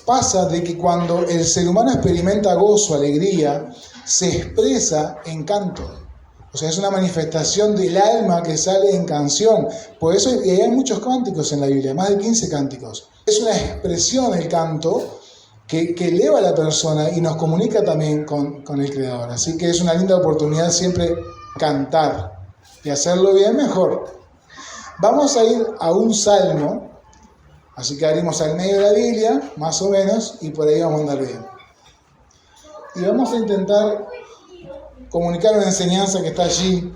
pasa de que cuando el ser humano experimenta gozo, alegría, se expresa en canto. O sea, es una manifestación del alma que sale en canción. Por eso hay muchos cánticos en la Biblia, más de 15 cánticos. Es una expresión el canto que eleva a la persona y nos comunica también con el Creador. Así que es una linda oportunidad siempre cantar y hacerlo bien mejor. Vamos a ir a un salmo, así que abrimos al medio de la Biblia, más o menos, y por ahí vamos a andar bien. Y vamos a intentar comunicar una enseñanza que está allí.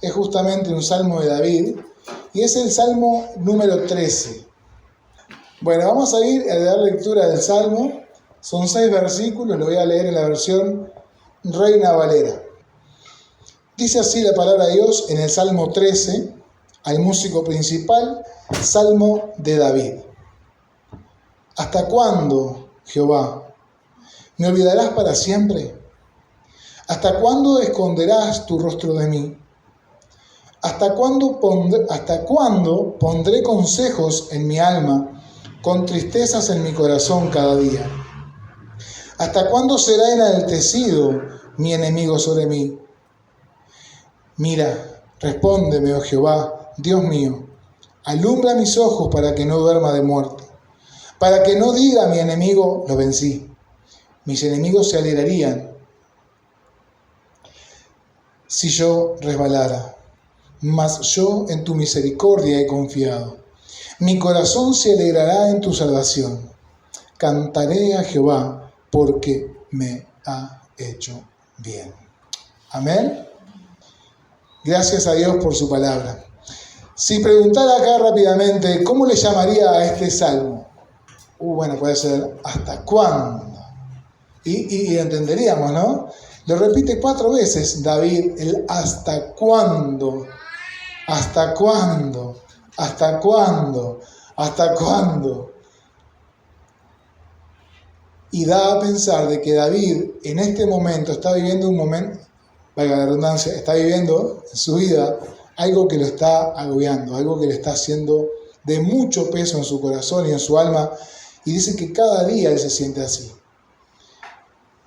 Es justamente un salmo de David, y es el salmo número 13. Bueno, vamos a ir a dar lectura del salmo. Son 6 versículos, lo voy a leer en la versión Reina Valera. Dice así la palabra de Dios en el salmo 13, al músico principal, salmo de David. ¿Hasta cuándo, Jehová, me olvidarás para siempre? ¿Hasta cuándo esconderás tu rostro de mí? ¿Hasta cuándo pondré consejos en mi alma, con tristezas en mi corazón cada día? ¿Hasta cuándo será enaltecido mi enemigo sobre mí? Mira, respóndeme, oh Jehová, Dios mío, alumbra mis ojos para que no duerma de muerte, para que no diga mi enemigo, lo vencí. Mis enemigos se alegrarían si yo resbalara, mas yo en tu misericordia he confiado. Mi corazón se alegrará en tu salvación. Cantaré a Jehová porque me ha hecho bien. Amén. Gracias a Dios por su palabra. Si preguntara acá rápidamente, ¿cómo le llamaría a este salmo? Bueno, puede ser ¿hasta cuándo? Y entenderíamos, ¿no? Lo repite 4 veces David, el ¿hasta cuándo? ¿Hasta cuándo? ¿Hasta cuándo? ¿Hasta cuándo? Y da a pensar de que David en este momento está viviendo un momento, valga la redundancia, está viviendo en su vida algo que lo está agobiando, algo que le está haciendo de mucho peso en su corazón y en su alma, y dice que cada día él se siente así.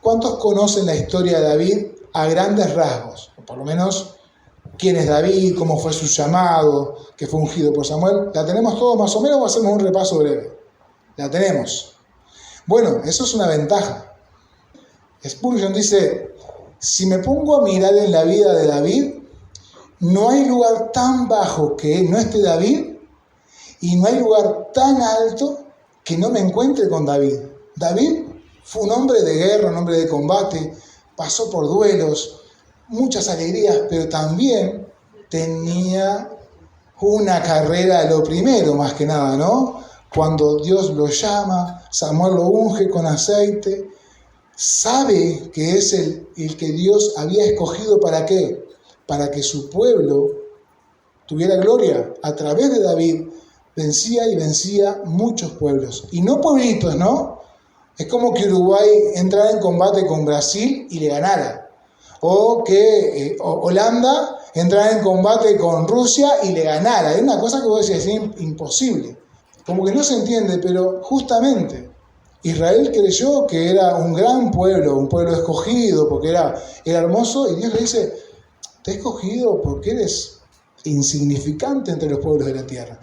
¿Cuántos conocen la historia de David a grandes rasgos? O por lo menos, ¿quién es David? ¿Cómo fue su llamado? ¿Que fue ungido por Samuel? ¿La tenemos todos más o menos o hacemos un repaso breve? La tenemos. Bueno, eso es una ventaja. Spurgeon dice, si me pongo a mirar en la vida de David, no hay lugar tan bajo que no esté David y no hay lugar tan alto que no me encuentre con David. David fue un hombre de guerra, un hombre de combate, pasó por duelos, muchas alegrías, pero también tenía una carrera a lo primero, más que nada, ¿no? Cuando Dios lo llama, Samuel lo unge con aceite, sabe que es el que Dios había escogido ¿para qué? Para que su pueblo tuviera gloria. A través de David vencía y vencía muchos pueblos. Y no pueblitos, ¿no? Es como que Uruguay entrara en combate con Brasil y le ganara. O que Holanda entrara en combate con Rusia y le ganara. Es una cosa que vos decís, es imposible. Como que no se entiende, pero justamente Israel creyó que era un gran pueblo, un pueblo escogido, porque era hermoso, y Dios le dice, te he escogido porque eres insignificante entre los pueblos de la tierra.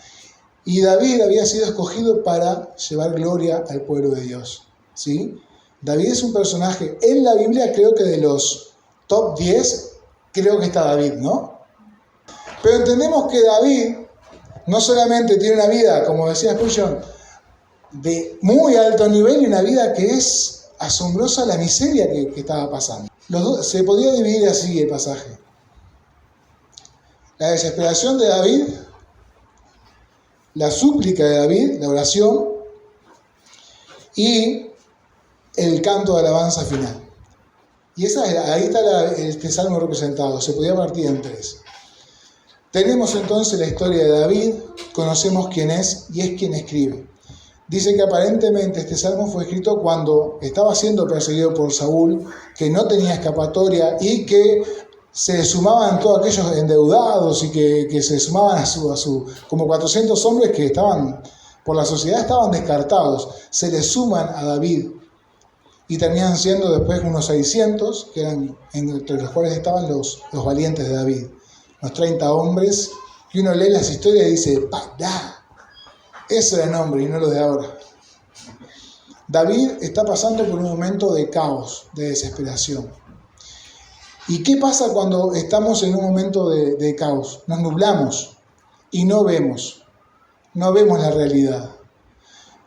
Y David había sido escogido para llevar gloria al pueblo de Dios, ¿sí? David es un personaje, en la Biblia creo que de los top 10, creo que está David, ¿no? Pero entendemos que David no solamente tiene una vida, como decía Spurgeon, de muy alto nivel y una vida que es asombrosa la miseria que estaba pasando. Se podía dividir así el pasaje. La desesperación de David, la súplica de David, la oración y el canto de alabanza final. Y ahí está este salmo representado, se podía partir en 3. Tenemos entonces la historia de David, conocemos quién es y es quien escribe. Dice que aparentemente este salmo fue escrito cuando estaba siendo perseguido por Saúl, que no tenía escapatoria y que se sumaban todos aquellos endeudados y que se sumaban a su como 400 hombres que estaban por la sociedad estaban descartados, se les suman a David y terminan siendo después unos 600, que eran entre los cuales estaban los valientes de David, unos 30 hombres, y uno lee las historias y dice, ¡pará! Eso era nombre y no lo de ahora. David está pasando por un momento de caos, de desesperación. ¿Y qué pasa cuando estamos en un momento de caos? Nos nublamos y no vemos la realidad.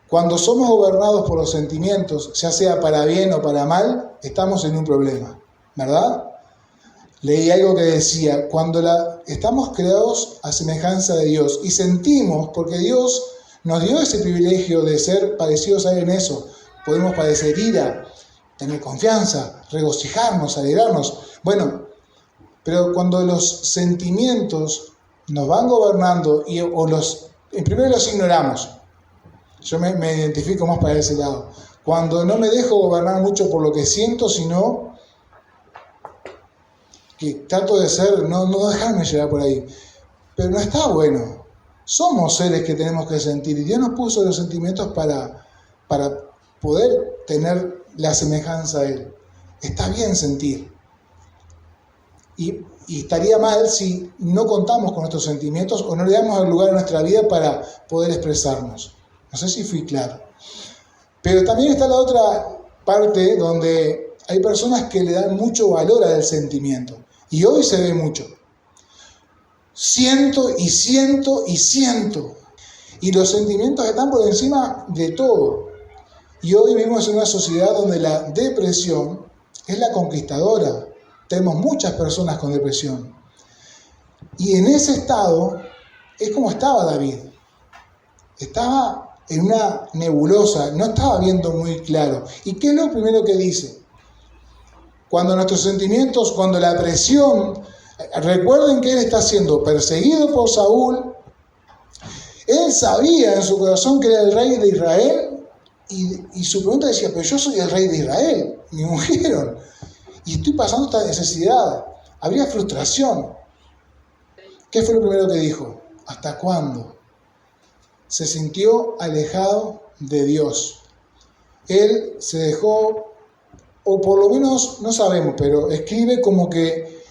Cuando somos gobernados por los sentimientos, ya sea para bien o para mal, estamos en un problema, ¿verdad? Leí algo que decía, cuando estamos creados a semejanza de Dios y sentimos, porque Dios nos dio ese privilegio de ser parecidos a Él en eso, podemos padecer ira, tener confianza, regocijarnos, alegrarnos. Bueno, pero cuando los sentimientos nos van gobernando primero los ignoramos. Yo me identifico más para ese lado. Cuando no me dejo gobernar mucho por lo que siento, sino que trato de ser, no dejarme llevar por ahí. Pero no está bueno. Somos seres que tenemos que sentir y Dios nos puso los sentimientos para poder tener la semejanza a Él. Está bien sentir. Y estaría mal si no contamos con nuestros sentimientos o no le damos el lugar en nuestra vida para poder expresarnos. No sé si fui claro. Pero también está la otra parte donde hay personas que le dan mucho valor al sentimiento. Y hoy se ve mucho. Siento y siento y siento. Y los sentimientos están por encima de todo. Y hoy vivimos en una sociedad donde la depresión es la conquistadora. Tenemos muchas personas con depresión. Y en ese estado es como estaba David. Estaba en una nebulosa, no estaba viendo muy claro. ¿Y qué es lo primero que dice? Cuando nuestros sentimientos, cuando la presión, recuerden que él está siendo perseguido por Saúl, él sabía en su corazón que era el rey de Israel y su pregunta decía, pero yo soy el rey de Israel, me ungieron y estoy pasando esta necesidad. Habría frustración. ¿Qué fue lo primero que dijo? ¿Hasta cuándo? Se sintió alejado de Dios. Él se dejó, o por lo menos no sabemos, pero escribe como que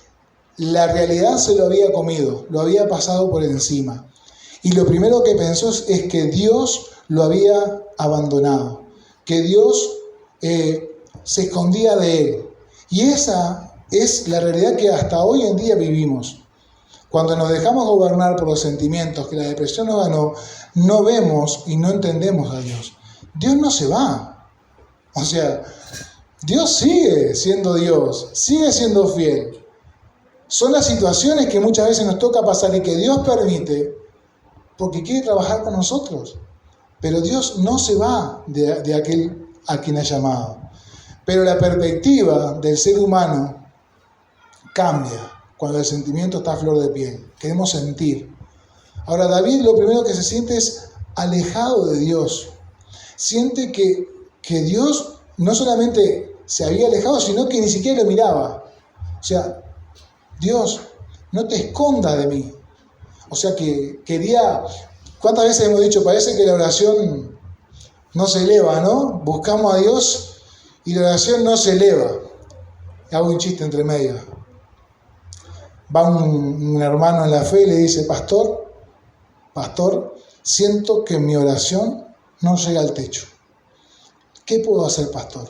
la realidad se lo había comido, lo había pasado por encima. Y lo primero que pensó es que Dios lo había abandonado, que Dios se escondía de él. Y esa es la realidad que hasta hoy en día vivimos. Cuando nos dejamos gobernar por los sentimientos, que la depresión nos ganó, no vemos y no entendemos a Dios. Dios no se va. O sea, Dios sigue siendo Dios, sigue siendo fiel. Son las situaciones que muchas veces nos toca pasar y que Dios permite porque quiere trabajar con nosotros. Pero Dios no se va de aquel a quien ha llamado. Pero la perspectiva del ser humano cambia cuando el sentimiento está a flor de piel. Queremos sentir. Ahora, David lo primero que se siente es alejado de Dios. Siente que Dios no solamente se había alejado, sino que ni siquiera lo miraba. O sea, Dios, no te escondas de mí. O sea, que quería... ¿Cuántas veces hemos dicho? Parece que la oración no se eleva, ¿no? Buscamos a Dios y la oración no se eleva. Hago un chiste entre medio. Va un hermano en la fe y le dice, pastor, siento que mi oración no llega al techo. ¿Qué puedo hacer, pastor?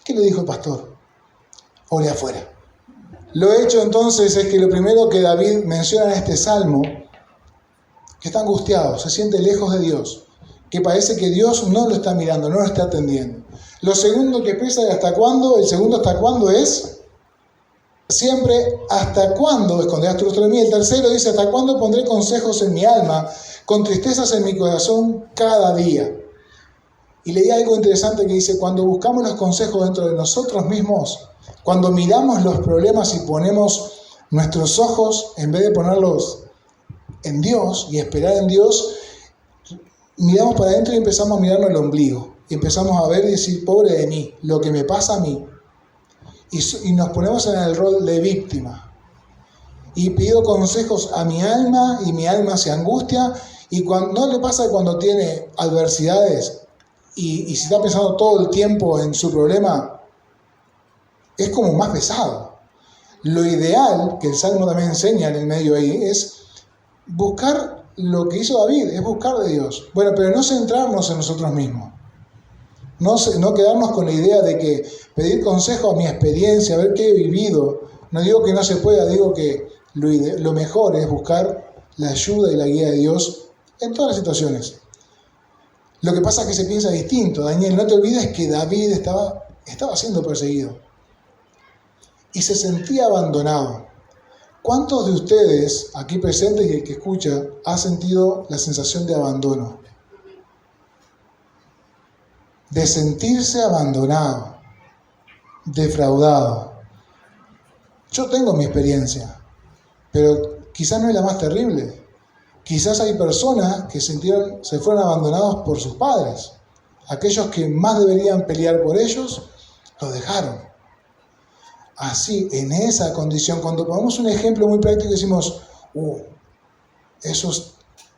¿Qué le dijo el pastor? Ore afuera. Lo hecho entonces es que lo primero que David menciona en este salmo, que está angustiado, se siente lejos de Dios, que parece que Dios no lo está mirando, no lo está atendiendo. Lo segundo que expresa es hasta cuándo, el segundo hasta cuándo es siempre hasta cuándo esconderás tu rostro de mí. El tercero dice, hasta cuándo pondré consejos en mi alma, con tristezas en mi corazón cada día. Y leí algo interesante que dice, cuando buscamos los consejos dentro de nosotros mismos, cuando miramos los problemas y ponemos nuestros ojos, en vez de ponerlos en Dios y esperar en Dios, miramos para adentro y empezamos a mirarnos el ombligo. Y empezamos a ver y decir, pobre de mí, lo que me pasa a mí. Y nos ponemos en el rol de víctima. Y pido consejos a mi alma y mi alma se angustia Y no le pasa cuando tiene adversidades y si está pensando todo el tiempo en su problema, es como más pesado. Lo ideal, que el Salmo también enseña en el medio ahí, es buscar lo que hizo David, es buscar de Dios. Bueno, pero no centrarnos en nosotros mismos. No quedarnos con la idea de que pedir consejo a mi experiencia, a ver qué he vivido. No digo que no se pueda, digo que lo mejor es buscar la ayuda y la guía de Dios en todas las situaciones. Lo que pasa es que se piensa distinto. Daniel, no te olvides que David estaba siendo perseguido y se sentía abandonado. ¿Cuántos de ustedes aquí presentes y el que escucha ha sentido la sensación de abandono? De sentirse abandonado, defraudado. Yo tengo mi experiencia, pero quizás no es la más terrible. Quizás hay personas que se fueron abandonados por sus padres. Aquellos que más deberían pelear por ellos, los dejaron. Así, en esa condición, cuando ponemos un ejemplo muy práctico, decimos, eso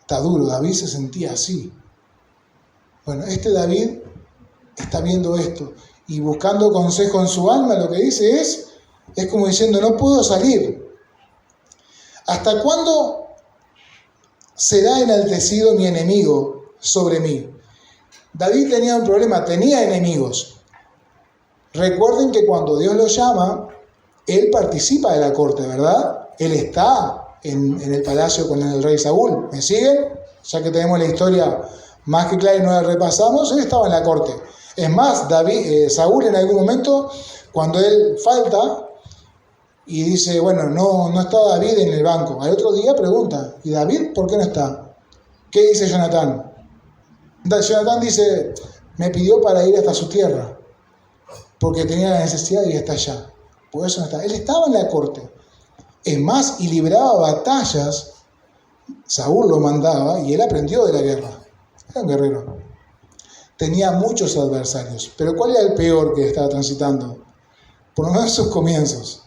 está duro, David se sentía así. Bueno, este David está viendo esto y buscando consejo en su alma, lo que dice es como diciendo, no puedo salir. ¿Hasta cuándo será enaltecido mi enemigo sobre mí? David tenía un problema, tenía enemigos. Recuerden que cuando Dios lo llama, él participa de la corte, ¿verdad? Él está en el palacio con el rey Saúl. ¿Me siguen? Ya que tenemos la historia más que clara y no la repasamos, él estaba en la corte. Es más, Saúl en algún momento, cuando él falta y dice, bueno, no está David en el banco. Al otro día pregunta, ¿y David por qué no está? ¿Qué dice Jonatán? Jonatán dice, me pidió para ir hasta su tierra, porque tenía la necesidad de ir hasta allá. Por eso no está. Él estaba en la corte. Es más, y libraba batallas. Saúl lo mandaba y él aprendió de la guerra. Era un guerrero. Tenía muchos adversarios. Pero ¿cuál era el peor que estaba transitando? Por lo menos sus comienzos.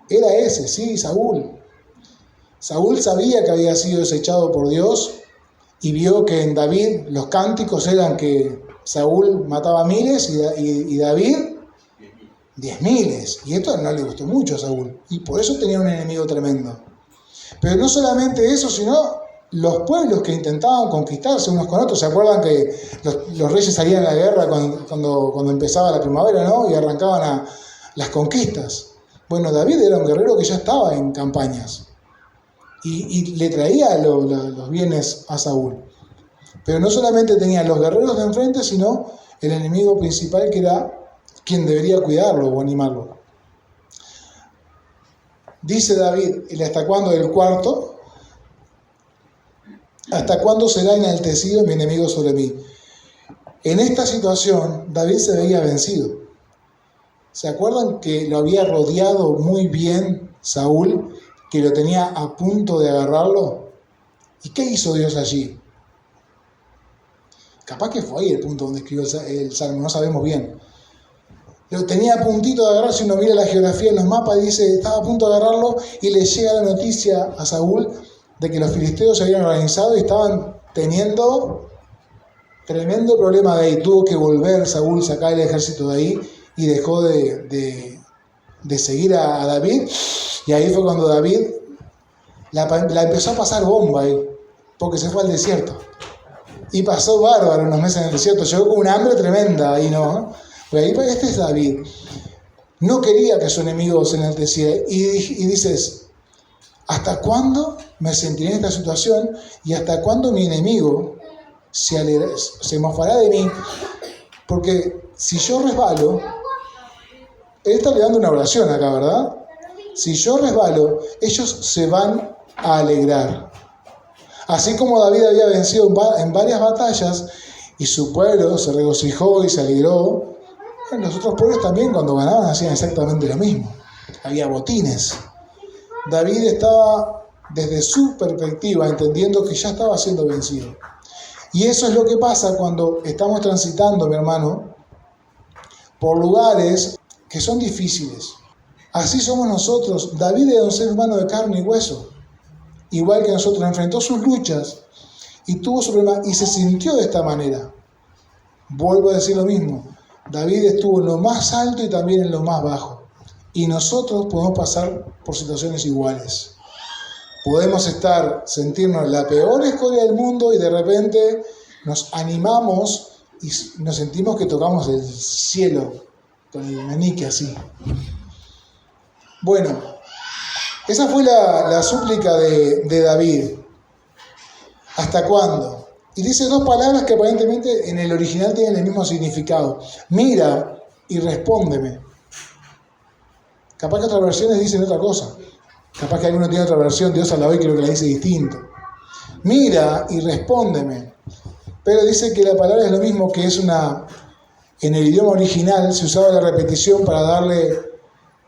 Era ese, sí, Saúl. Saúl sabía que había sido desechado por Dios y vio que en David los cánticos eran que Saúl mataba miles y David 10.000. Y esto no le gustó mucho a Saúl. Y por eso tenía un enemigo tremendo. Pero no solamente eso, sino los pueblos que intentaban conquistarse unos con otros. ¿Se acuerdan que los reyes salían a la guerra cuando empezaba la primavera, ¿no? Y arrancaban a las conquistas. Bueno, David era un guerrero que ya estaba en campañas. Y le traía los bienes a Saúl. Pero no solamente tenía los guerreros de enfrente, sino el enemigo principal que era quien debería cuidarlo o animarlo. Dice David, ¿hasta cuándo? El cuarto, ¿hasta cuándo será enaltecido mi enemigo sobre mí? En esta situación, David se veía vencido. ¿Se acuerdan que lo había rodeado muy bien Saúl, que lo tenía a punto de agarrarlo? ¿Y qué hizo Dios allí? Capaz que fue ahí el punto donde escribió el Salmo, no sabemos bien. Lo tenía a puntito de agarrar, si uno mira la geografía en los mapas, dice, estaba a punto de agarrarlo y le llega la noticia a Saúl de que los filisteos se habían organizado y estaban teniendo tremendo problema de ahí. Tuvo que volver Saúl, sacar el ejército de ahí y dejó de seguir a David. Y ahí fue cuando David la empezó a pasar bomba ahí, porque se fue al desierto. Y pasó bárbaro unos meses en el desierto, llegó con una hambre tremenda ahí, ¿no? Pero ahí este es David. No quería que su enemigo se enalteciera. Y dices, ¿hasta cuándo me sentiré en esta situación? ¿Y hasta cuándo mi enemigo se mofará de mí? Porque si yo resbalo, él está le dando una oración acá, ¿verdad? Si yo resbalo, ellos se van a alegrar. Así como David había vencido en varias batallas y su pueblo se regocijó y se alegró, los otros pueblos también cuando ganaban hacían exactamente lo mismo. Había botines. David estaba desde su perspectiva entendiendo que ya estaba siendo vencido. Y eso es lo que pasa cuando estamos transitando, mi hermano, por lugares que son difíciles. Así somos nosotros. David era un ser humano de carne y hueso. igual que nosotros, enfrentó sus luchas y tuvo su problema y se sintió de esta manera. Vuelvo a decir lo mismo, David estuvo en lo más alto y también en lo más bajo. Y nosotros podemos pasar por situaciones iguales. Podemos sentirnos en la peor escoria del mundo y de repente nos animamos y nos sentimos que tocamos el cielo con el meñique así. Bueno, esa fue la súplica de David. ¿Hasta cuándo? Y dice dos palabras que aparentemente en el original tienen el mismo significado. Mira y respóndeme. Capaz que otras versiones dicen otra cosa. Capaz que alguno tiene otra versión, Dios a la hoy creo que la dice distinto. Mira y respóndeme. Pero dice que la palabra es lo mismo, que es en el idioma original se usaba la repetición para darle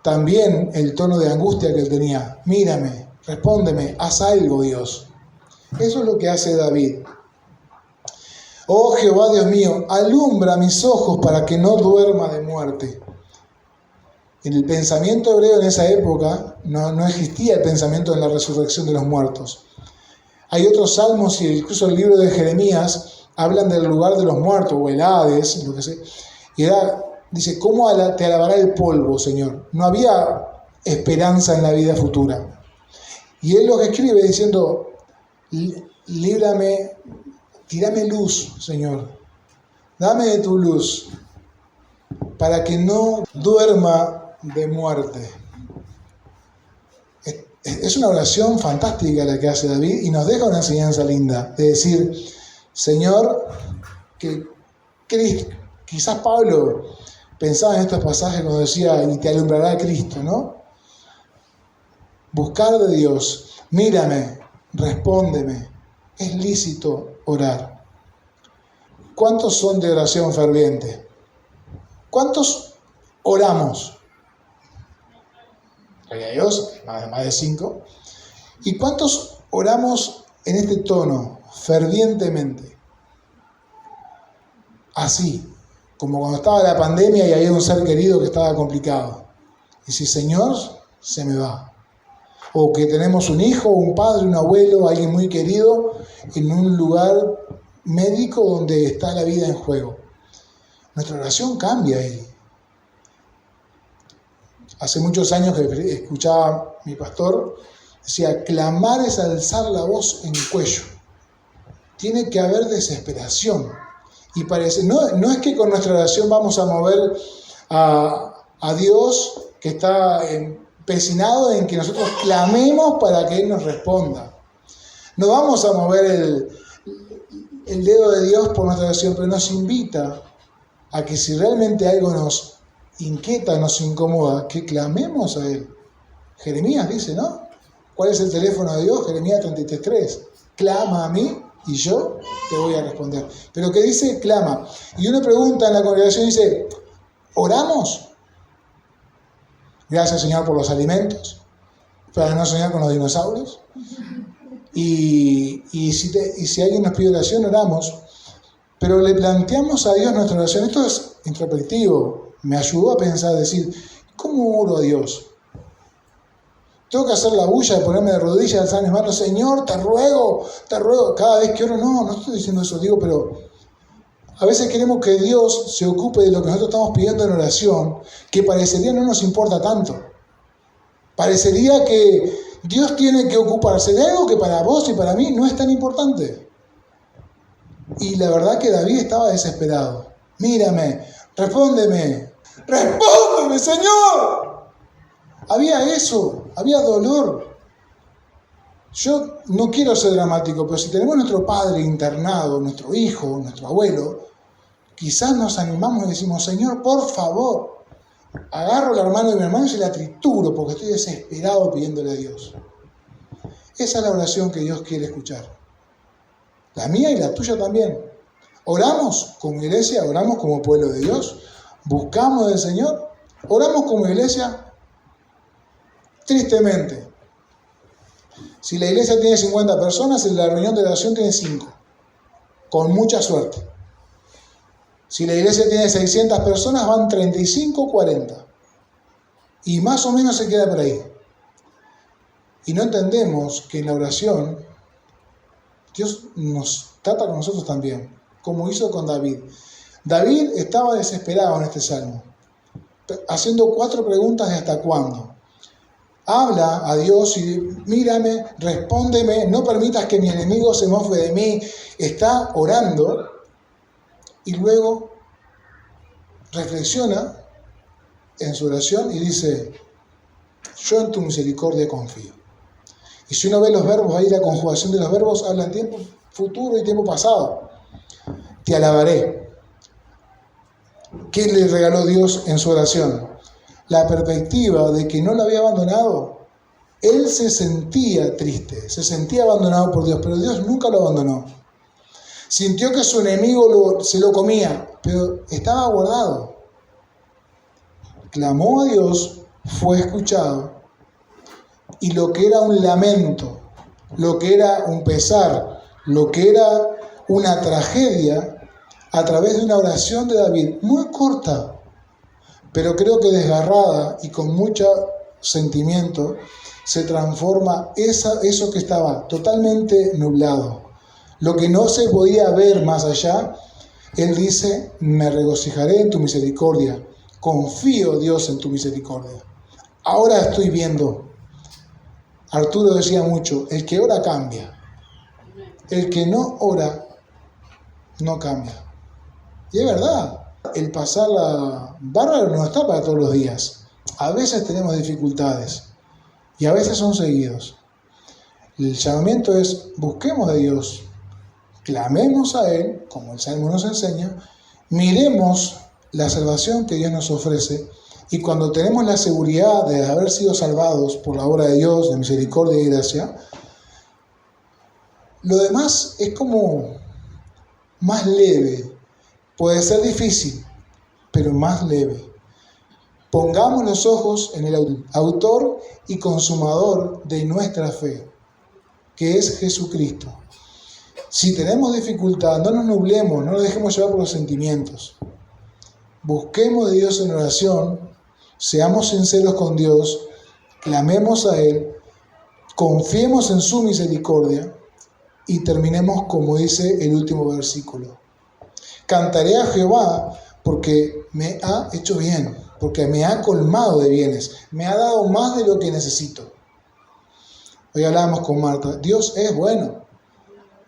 también el tono de angustia que él tenía. Mírame, respóndeme, haz algo, Dios. Eso es lo que hace David. Oh Jehová Dios mío, alumbra mis ojos para que no duerma de muerte. En el pensamiento hebreo en esa época no existía el pensamiento en la resurrección de los muertos. Hay otros salmos y incluso el libro de Jeremías hablan del lugar de los muertos o el Hades, lo que sea. Y dice, ¿cómo te alabará el polvo, Señor? No había esperanza en la vida futura. Y él lo que escribe diciendo, líbrame, tírame luz, Señor. Dame de tu luz para que no duerma de muerte. Es una oración fantástica la que hace David y nos deja una enseñanza linda. De decir, Señor, que quizás Pablo pensaba en estos pasajes cuando decía, y te alumbrará Cristo, ¿no? Buscar de Dios, mírame, respóndeme. Es lícito orar. ¿Cuántos son de oración ferviente? ¿Cuántos oramos? Gloria a Dios, más de 5. ¿Y cuántos oramos en este tono, fervientemente? Así, como cuando estaba la pandemia y había un ser querido que estaba complicado. Y si Señor, se me va. O que tenemos un hijo, un padre, un abuelo, alguien muy querido en un lugar médico donde está la vida en juego. Nuestra oración cambia ahí. Hace muchos años que escuchaba a mi pastor, decía, clamar es alzar la voz en cuello. Tiene que haber desesperación. Y parece, no es que con nuestra oración vamos a mover a Dios que está empecinado en que nosotros clamemos para que Él nos responda. No vamos a mover el dedo de Dios por nuestra oración, pero nos invita a que si realmente algo nos inquieta, nos incomoda, que clamemos a Él. Jeremías dice, ¿no? ¿Cuál es el teléfono de Dios? Jeremías 33:3. Clama a mí y yo te voy a responder. Pero que dice, clama. Y uno pregunta en la congregación, dice, ¿oramos? Gracias, Señor, por los alimentos, para no soñar con los dinosaurios. Y si alguien nos pide oración, oramos. Pero le planteamos a Dios nuestra oración. Esto es introspectivo. Me ayudó a pensar, decir, ¿cómo oro a Dios? Tengo que hacer la bulla de ponerme de rodillas, alzar mis manos, Señor, te ruego, cada vez que oro, no estoy diciendo eso, digo, pero a veces queremos que Dios se ocupe de lo que nosotros estamos pidiendo en oración, que parecería no nos importa tanto. Parecería que Dios tiene que ocuparse de algo que para vos y para mí no es tan importante. Y la verdad que David estaba desesperado. Mírame, respóndeme, Señor. Había eso, había dolor. Yo no quiero ser dramático, pero si tenemos nuestro padre internado, nuestro hijo, nuestro abuelo, quizás nos animamos y decimos, Señor, por favor, agarro la mano de mi hermano y se la trituro porque estoy desesperado pidiéndole a Dios. Esa es la oración que Dios quiere escuchar. La mía y la tuya también. Oramos como iglesia, oramos como pueblo de Dios, buscamos del Señor, oramos como iglesia. Tristemente, si la iglesia tiene 50 personas, en la reunión de oración tiene 5, con mucha suerte. Si la iglesia tiene 600 personas, van 35 o 40. Y más o menos se queda por ahí. Y no entendemos que en la oración Dios nos trata con nosotros también, como hizo con David. David estaba desesperado en este salmo, haciendo 4 preguntas de hasta cuándo. Habla a Dios y mírame, respóndeme, no permitas que mi enemigo se mofe de mí. Está orando y luego reflexiona en su oración y dice, yo en tu misericordia confío. Y si uno ve los verbos, ahí la conjugación de los verbos habla en tiempo futuro y tiempo pasado. Te alabaré. ¿Qué le regaló Dios en su oración? La perspectiva de que no lo había abandonado. Él se sentía triste, se sentía abandonado por Dios, pero Dios nunca lo abandonó. Sintió que su enemigo se lo comía, pero estaba guardado. Clamó a Dios, fue escuchado, y lo que era un lamento, lo que era un pesar, lo que era una tragedia, a través de una oración de David, muy corta, pero creo que desgarrada y con mucho sentimiento, se transforma eso que estaba totalmente nublado. Lo que no se podía ver más allá, él dice, me regocijaré en tu misericordia. Confío, Dios, en tu misericordia. Ahora estoy viendo. Arturo decía mucho, el que ora cambia. El que no ora, no cambia. Y es verdad, el pasarla bárbaro no está para todos los días. A veces tenemos dificultades y a veces son seguidos. El llamamiento es, busquemos a Dios, clamemos a Él, como el Salmo nos enseña, miremos la salvación que Dios nos ofrece y cuando tenemos la seguridad de haber sido salvados por la obra de Dios, de misericordia y gracia, lo demás es como más leve. Puede ser difícil, pero más leve. Pongamos los ojos en el autor y consumador de nuestra fe, que es Jesucristo. Si tenemos dificultad, no nos nublemos, no nos dejemos llevar por los sentimientos. Busquemos de Dios en oración, seamos sinceros con Dios, clamemos a Él, confiemos en su misericordia y terminemos como dice el último versículo. Cantaré a Jehová porque me ha hecho bien, porque me ha colmado de bienes, me ha dado más de lo que necesito. Hoy hablábamos con Marta, Dios es bueno,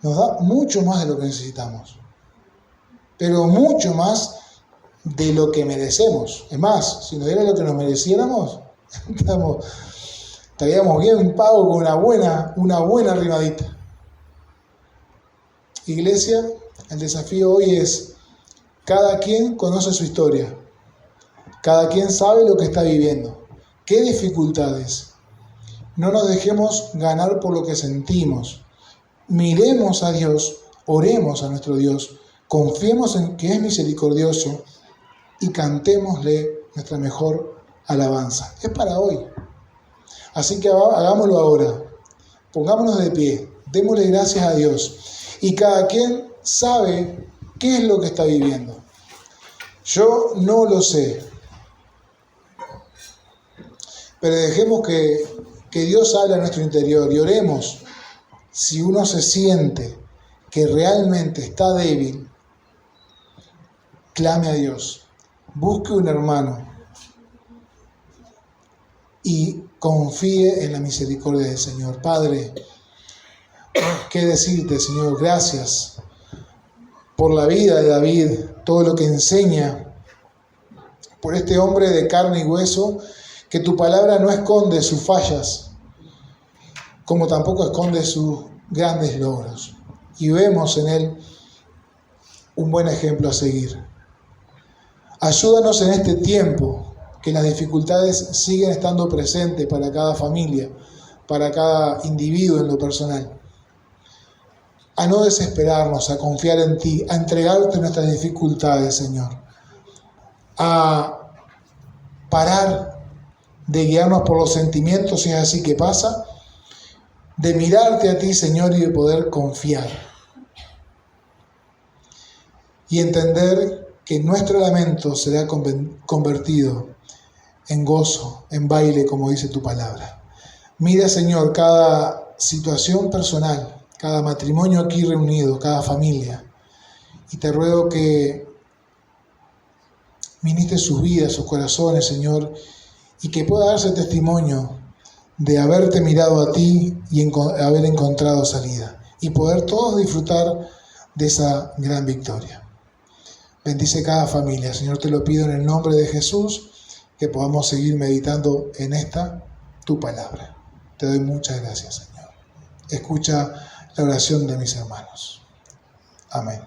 nos da mucho más de lo que necesitamos, pero mucho más de lo que merecemos. Es más, si nos diera lo que nos mereciéramos, estaríamos bien pagos con una buena rimadita. Iglesia, el desafío hoy es, cada quien conoce su historia, cada quien sabe lo que está viviendo, qué dificultades. No nos dejemos ganar por lo que sentimos. Miremos a Dios, oremos a nuestro Dios, confiemos en que es misericordioso y cantémosle nuestra mejor alabanza. Es para hoy. Así que hagámoslo ahora. Pongámonos de pie, démosle gracias a Dios. Y cada quien sabe qué es lo que está viviendo. Yo no lo sé. Pero dejemos que Dios hable a nuestro interior y oremos. Si uno se siente que realmente está débil, clame a Dios. Busque un hermano y confíe en la misericordia del Señor. Padre, ¿qué decirte, Señor? Gracias por la vida de David, todo lo que enseña, por este hombre de carne y hueso, que tu palabra no esconde sus fallas, como tampoco esconde sus grandes logros. Y vemos en él un buen ejemplo a seguir. Ayúdanos en este tiempo, que las dificultades siguen estando presentes para cada familia, para cada individuo en lo personal. A no desesperarnos, a confiar en ti, a entregarte nuestras dificultades, Señor. A parar de guiarnos por los sentimientos, si es así que pasa, de mirarte a ti, Señor, y de poder confiar. Y entender que nuestro lamento será convertido en gozo, en baile, como dice tu palabra. Mira, Señor, cada situación personal, cada matrimonio aquí reunido, cada familia. Y te ruego que ministres sus vidas, sus corazones, Señor, y que pueda darse testimonio de haberte mirado a ti y haber encontrado salida. Y poder todos disfrutar de esa gran victoria. Bendice cada familia, Señor, te lo pido en el nombre de Jesús, que podamos seguir meditando en esta, tu palabra. Te doy muchas gracias, Señor. Escucha la oración de mis hermanos. Amén.